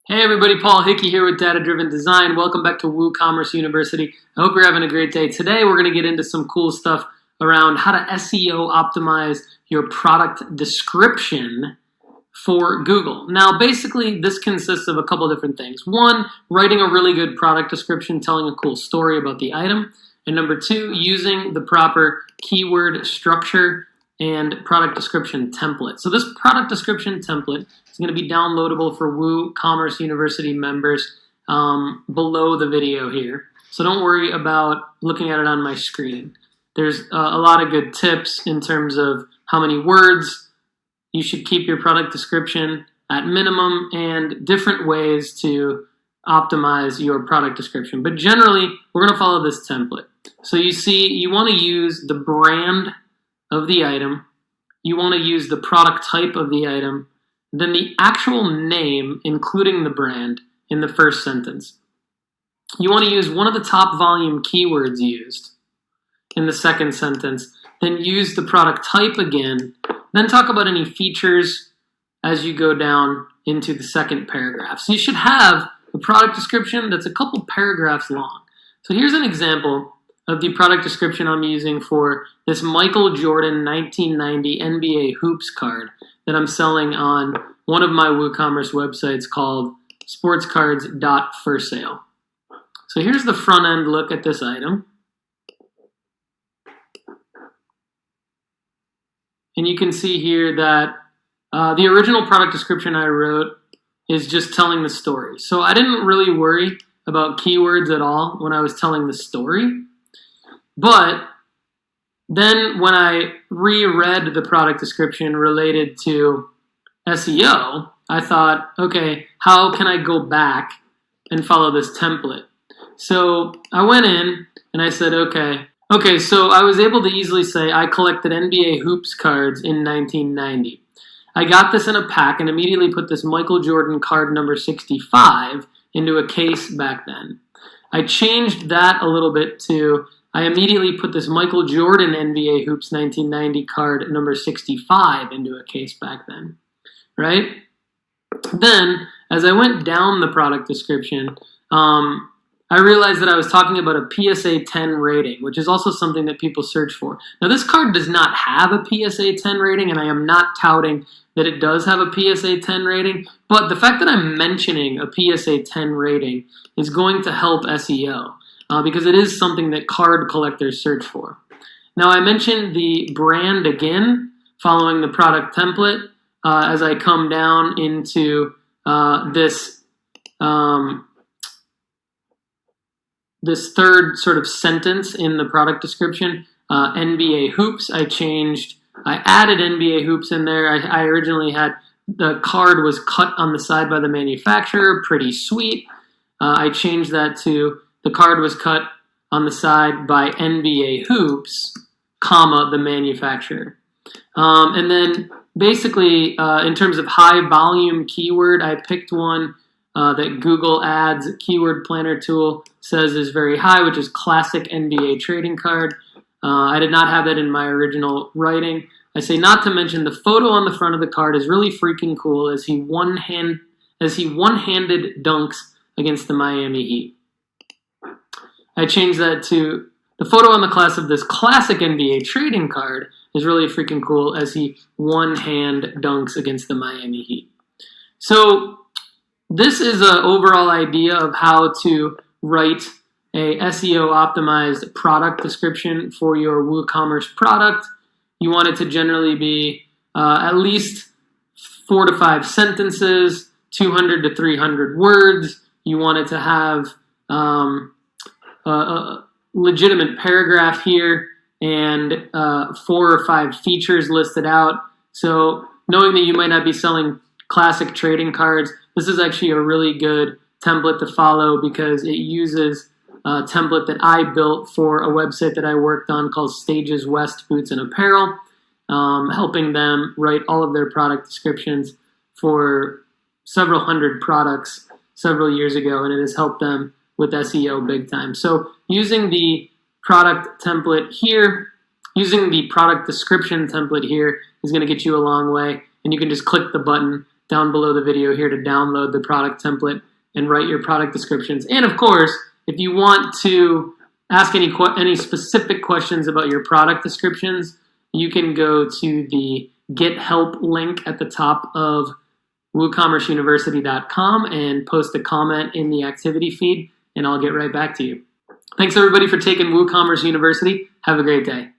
Hey everybody, Paul Hickey here with Data Driven Design. Welcome back to WooCommerce University. I hope you're having a great day. Today we're going to get into some cool stuff around how to SEO optimize your product description for Google. Now basically this consists of a couple different things. One, writing a really good product description telling a cool story about the item. And number two, using the proper keyword structure and product description template. So this product description template is going to be downloadable for WooCommerce University members below the video here. So don't worry about looking at it on my screen. There's a lot of good tips in terms of how many words you should keep your product description at minimum and different ways to optimize your product description. But generally, we're going to follow this template. So you see, you want to use the brand of the item, you want to use the product type of the item, then the actual name, including the brand, in the first sentence. You want to use one of the top volume keywords used in the second sentence, then use the product type again, then talk about any features as you go down into the second paragraph. So you should have a product description that's a couple paragraphs long. So here's an example of the product description I'm using for this Michael Jordan 1990 NBA Hoops card that I'm selling on one of my WooCommerce websites called sportscards.forsale. So here's the front end look at this item. And you can see here that the original product description I wrote is just telling the story. So I didn't really worry about keywords at all when I was telling the story. But then when I reread the product description related to SEO, I thought, okay, how can I go back and follow this template? So I went in and I said, okay, so I was able to easily say I collected NBA Hoops cards in 1990. I got this in a pack and immediately put this Michael Jordan card number 65 into a case back then. I changed that a little bit to I immediately put this Michael Jordan NBA Hoops 1990 card number 65 into a case back then, right? Then, as I went down the product description, I realized that I was talking about a PSA 10 rating, which is also something that people search for. Now, this card does not have a PSA 10 rating, and I am not touting that it does have a PSA 10 rating, but the fact that I'm mentioning a PSA 10 rating is going to help SEO. Because it is something that card collectors search for. Now, I mentioned the brand again, following the product template, as I come down into this third sort of sentence in the product description, NBA Hoops. I added NBA Hoops in there. I originally had the card was cut on the side by the manufacturer, pretty sweet. I changed that to the card was cut on the side by NBA Hoops, comma, the manufacturer. And then basically, in terms of high volume keyword, I picked one that Google Ads keyword planner tool says is very high, which is classic NBA trading card. I did not have that in my original writing. I say not to mention the photo on the front of the card is really freaking cool as he one-handed dunks against the Miami Heat. I changed that to the photo on the class of this classic NBA trading card is really freaking cool as he one-hand dunks against the Miami Heat. So this is an overall idea of how to write a SEO optimized product description for your WooCommerce product. You want it to generally be at least 4 to 5 sentences, 200 to 300 words. You want it to have a legitimate paragraph here and 4 or 5 features listed out. So knowing that you might not be selling classic trading cards, this is actually a really good template to follow because it uses a template that I built for a website that I worked on called Stages West Boots and Apparel, helping them write all of their product descriptions for several hundred products several years ago, and it has helped them with SEO big time. So using the product template here, using the product description template here is going to get you a long way, and you can just click the button down below the video here to download the product template and write your product descriptions. And of course, if you want to ask any specific questions about your product descriptions, you can go to the Get Help link at the top of WooCommerceUniversity.com and post a comment in the activity feed, and I'll get right back to you. Thanks everybody for taking WooCommerce University. Have a great day.